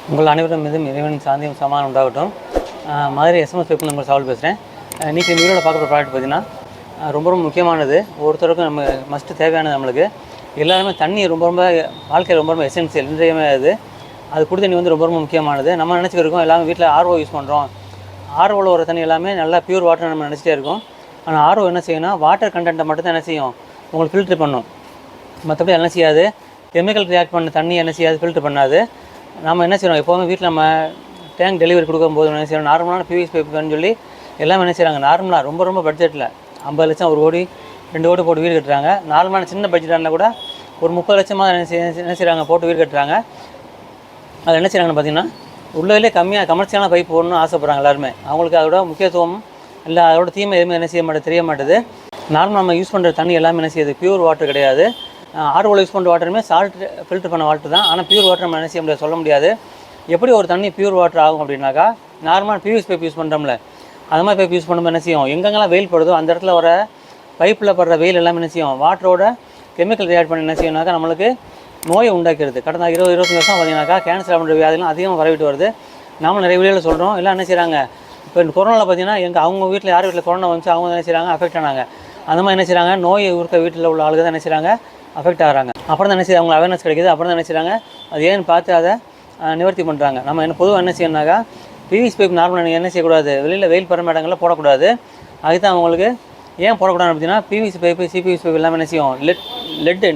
உங்கள் அனைவரும் மீதும் இறைவன் சாந்தியும் சமாதானம் உண்டாகட்டும். Madurai SMS pipe number solve பேசுகிறேன். இன்றைக்கி இந்த வீடியோவில் பார்க்குற ப்ராடக்ட் பார்த்திங்கன்னா ரொம்ப முக்கியமானது. ஒருத்தருக்கும் நம்ம மஸ்ட்டு தேவையானது. நம்மளுக்கு எல்லாருமே தண்ணி ரொம்ப வாழ்க்கையில் ரொம்ப எசென்சியல், இன்றியமையாது. அது குடி தண்ணி ரொம்ப முக்கியமானது. நம்ம நினச்சிக்கிருக்கோம் எல்லாமே வீட்டில் ஆர்ஓ யூஸ் பண்ணுறோம். ஆர்ஓவில் வர தண்ணி எல்லாமே நல்லா பியூர் வாட்டர் நம்ம நினச்சிட்டே இருக்கோம். ஆனால் ஆர்ஓ என்ன செய்யணும்னா வாட்டர் கண்டென்ட்டை மட்டும் தான் என்ன செய்யும், உங்களுக்கு ஃபில்ட்ரு பண்ணும். மற்றபடி என்ன செய்யாது, கெமிக்கல் ரியாக்ட் பண்ண தண்ணி என்ன செய்யாது, ஃபில்ட்ரு பண்ணாது. நம்ம என்ன செய்யணும், எப்போவுமே வீட்டில் நம்ம டேங்க் டெலிவரி கொடுக்கும்போது என்ன செய்யணும், நார்மலான பிவிசி பைப்புன்னு சொல்லி எல்லாமே என்ன செய்கிறாங்க, நார்மலாக ரொம்ப பட்ஜெட்டில் 50 லட்சம் 1 கோடி 2 கோடி போட்டு வீடு கட்டுறாங்க. நார்மலான சின்ன பட்ஜெட்டாக இருந்தால் கூட ஒரு 30 லட்சமாக என்ன செய்கிறாங்க, போட்டு வீடு கட்டுறாங்க. அதில் என்ன செய்கிறாங்கன்னு பார்த்தீங்கன்னா, உள்ளதிலே கம்மியாக கமர்ஷியலான பைப் போடணும்னு ஆசைப்படுறாங்க எல்லாருமே. அவங்களுக்கு அதோட முக்கியத்துவம் இல்லை, அதோட தீமை எதுவுமே என்ன செய்ய மாட்டேது, தெரிய மாட்டேது. நார்மலாக நம்ம யூஸ் பண்ணுற தண்ணி எல்லாமே என்ன செய்யுது, பியூர் வாட்டர் கிடையாது. ஆர்ஓவில் யூஸ் பண்ணுற வாட்டருமே சால்ட் ஃபில்ட்ரு பண்ண வாட்டர் தான். ஆனால் பியூர் வாட்டர் நம்ம என்ன செய்ய முடியாது, சொல்ல முடியாது. எப்படி ஒரு தண்ணி பியூர் வாட்டர் ஆகும் அப்படின்னாக்கா, நார்மலாக பிவிசி பைப் யூஸ் பண்ணுறோம்ல, அது மாதிரி பைப் யூஸ் பண்ணும்போது என்ன செய்யும், எங்கெங்கெல்லாம் வெயில் படுதோ அந்த இடத்துல வர பைப்பில் படுற வெயில் எல்லாமே என்ன செய்யும், வாட்டரோட கெமிக்கல் ரியாக்ட் பண்ணி என்ன செய்யணும்னாக்கா நம்மளுக்கு நோயை உண்டாக்கிறது. கடந்த 20-25 வருஷம் பார்த்தீங்கன்னாக்கா கேன்சர் அப்படின்ற வியாதிலாம் அதிகமாக வரவிட்டு வருது. நாமளும் நிறைய வீடியோவில் சொல்கிறோம். எல்லாம் என்ன செய்கிறாங்க, இப்போ கொரோனாவில் பார்த்தீங்கன்னா அவங்க வீட்டில் யார் வீட்டில் கொரோனா வந்துச்சு அவங்க என்ன செய்கிறாங்க, அஃபெக்ட் ஆனாங்க. அந்த மாதிரி என்ன செய்கிறாங்க, நோயை இருக்க வீட்டில் உள்ள ஆளுங்க தான் என்ன செய்கிறாங்க, அஃபெக்ட் ஆகிறாங்க. அப்புறம் தான் என்ன செய்ய, அவங்களுக்கு அவேர்னஸ் கிடைக்கிது. அப்புறம் தான் என்ன செய்கிறாங்க, அது ஏன்னு பார்த்து அதை நிவர்த்தி பண்ணுறாங்க. நம்ம என்ன பொதுவாக என்ன செய்யணும்னாக்கா, பிவிசி பைப் நார்மலாக நீங்கள் என்ன செய்யக்கூடாது, வெளியில் வெயில் பரம இடங்களில் போடக்கூடாது. அதுதான் அவங்களுக்கு ஏன் போடக்கூடாது அப்படின்னா, பிவிசி பைப்பு சிபிவிசி பைப் எல்லாமே என்ன செய்யும், லெட்டு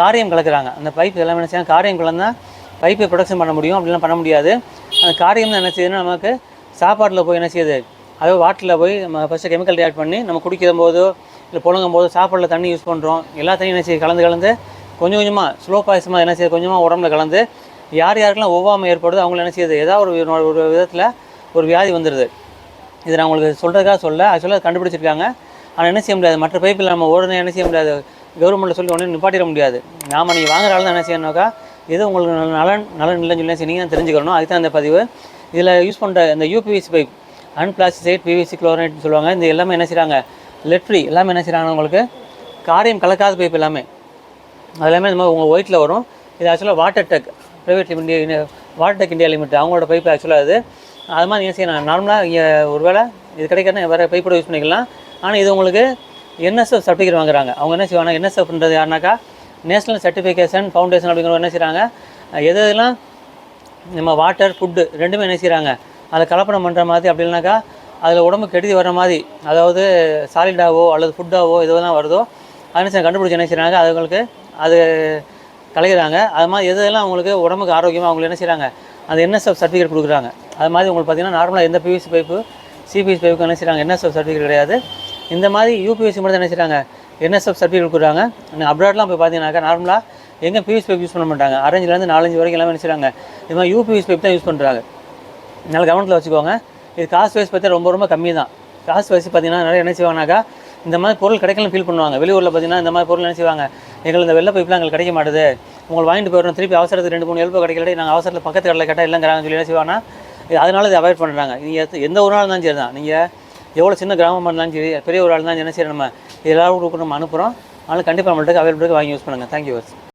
காரியம் கலக்கிறாங்க. அந்த பைப் எல்லாமே என்ன செய்யும், காரியம் கலந்தால் பைப்பை ப்ரொடக்ஷன் பண்ண முடியும், அப்படிலாம் பண்ண முடியாது. அந்த காரியம் தான் என்ன செய்யுதுன்னா, நமக்கு சாப்பாட்டில் போய் என்ன செய்யுது, அதாவது வாட்டரில் போய் நம்ம ஃபஸ்ட்டு கெமிக்கல் ரியாக்ட் பண்ணி நம்ம குடிக்கும் போதோ இல்லை புழங்கும் போது சாப்பாட்டில் தண்ணி யூஸ் பண்ணுறோம். எல்லா தண்ணியும் என்ன செய்ய கலந்து கொஞ்சம் கொஞ்சமாக ஸ்லோ பாய்ஸமாக என்ன செய்யுது, கொஞ்சமாக உடம்புல கலந்து யாருக்கெல்லாம் ஒவ்வாமை ஏற்படுது அவங்கள என்ன செய்யுது, ஏதாவது ஒரு விதத்தில் ஒரு வியாதி வந்துடுது. இது நான் உங்களுக்கு சொல்கிறதுக்காக ஆக்சுவலாக கண்டுபிடிச்சிருக்காங்க. ஆனால் என்ன செய்ய முடியாது, மற்ற பைப்பில் நம்ம உடனே என்ன செய்ய முடியாது, கவர்மெண்ட்டில் சொல்லி உடனே நிப்பாட்டிட முடியாது. நாம் நீங்கள் வாங்குற ஆள் தான் என்ன செய்யணும்னாக்கா, எது உங்களுக்கு நலன் இல்லைன்னு சொல்லி நீங்கள் தெரிஞ்சுக்கணும். அதுக்கு தான் இந்த பதிவு. இதில் யூஸ் பண்ணுற இந்த யூபிவிசி பைப் அன்பிளாஸ்டிசைட் பிவிசி குளோரைட்னு சொல்லுவாங்க. இந்த எல்லாமே என்ன செய்கிறாங்க, லெட் ஃப்ரீ எல்லாமே என்ன செய்கிறாங்க, உங்களுக்கு காரியம் கலக்காத பைப் எல்லாமே அது எல்லாமே இந்த மாதிரி உங்கள் ஒயிட்டில் வரும். இது ஆக்சுவலாக water tech private water tech India limit அவங்களோட பைப் ஆக்சுவலாக அது மாதிரி என்ன செய்யணும், நார்மலாக இங்கே ஒரு வேளை இது கிடைக்கிறதுனா வேறு பைப்போட யூஸ் பண்ணிக்கலாம். ஆனால் இது உங்களுக்கு என்எஸ்எஃப் சர்டிஃபிகேட் வாங்குறாங்க. அவங்க என்ன செய்வாங்க, என்எஸ்எஃப்ன்றது யாருனாக்கா நேஷ்னல் சர்டிஃபிகேஷன் ஃபவுண்டேஷன் அப்படிங்கிற என்ன செய்கிறாங்க, எதெல்லாம் நம்ம வாட்டர் ஃபுட்டு ரெண்டுமே என்ன செய்கிறாங்க, அதை கலப்படம் பண்ணுற மாதிரி. அப்படி இல்லைனாக்கா அதில் உடம்பு கெடுதி வர மாதிரி, அதாவது சாலிடாவோ அல்லது ஃபுட்டாவோ எதுவெல்லாம் வருதோ அது கண்டுபிடிச்சி என்ன செய்கிறாங்க, அதுங்களுக்கு அது கலைக்கிறாங்க. அது மாதிரி எதெல்லாம் அவங்களுக்கு உடம்புக்கு ஆரோக்கியமாக அவங்களுக்கு என்ன செய்கிறாங்க, அந்த என்எஸ்எஃப் சர்டிஃபிகேட் கொடுக்குறாங்க. அது மாதிரி உங்களுக்கு பார்த்திங்கன்னா நார்மலாக எந்த பிவிசி பைப்பு சிபிஎஸ் பைப்புக்கு என்ன செய்கிறாங்க, என்எஸ்எஃப் சர்டிஃபிகேட் கிடையாது. இந்த மாதிரி யூபிஎஸ்சி மட்டும் என்ன செய்கிறாங்க, என்எஸ்எஃப் சர்டிஃபிகேட் கொடுக்குறாங்க. அப்ராட்லாம் போய் பார்த்தீங்கன்னாக்கா நார்மலாக எங்கே பிவிசி பைப் யூஸ் பண்ண மாட்டாங்க. 6லேருந்து 4 வரைக்கும் எல்லாமே என்ன செய்கிறாங்க, இது மாதிரி யூபிஎஸ்சி பைப் தான் யூஸ் பண்ணுறாங்க. நல்லா கவனத்தில் வச்சுக்கோங்க. இது காஸ்ட் வைஸ் பற்றி ரொம்ப கம்மி தான். காஸ்ட் வைஸ் பார்த்திங்கன்னா நிறைய என்ன செய்வாங்கனாக்கா, இந்த மாதிரி பொருள் கிடைக்கலன்னு ஃபீல் பண்ணுவாங்க. வெளியூரில் பார்த்திங்கன்னா இந்த மாதிரி பொருள் என்ன செய்வாங்க, எங்களுக்கு இந்த வெள்ளை பைப்லாம் எங்களுக்கு கிடைக்க மாட்டுது, உங்களுக்கு வாங்கிட்டு போயிடணும், திருப்பி அவசரத்துக்கு 2-3 எழுப்பு கிடைக்கல, நாங்கள் அவசரத்தில் பக்கத்து கடையில் கேட்டால் இல்லைங்கிறாங்கன்னு சொல்லி என்ன செய்வாங்கன்னா, அதனால இதை அவாய்ட் பண்ணுறாங்க. நீங்கள் எந்த ஒரு நாள் இருந்தாலும் சரி தான், நீங்கள் எவ்வளோ சின்ன கிராமமாக இருந்தாலும் சரி, பெரிய ஒரு ஆள் இருந்தாலும் என்ன செய்யணும், நம்ம எல்லாரும் நம்ம அனுப்புகிறோம். அதனால் கண்டிப்பாக நம்மள்ட்ட அவைலபிளுக்கு வாங்கி யூஸ் பண்ணுங்கள். தேங்க்யூ.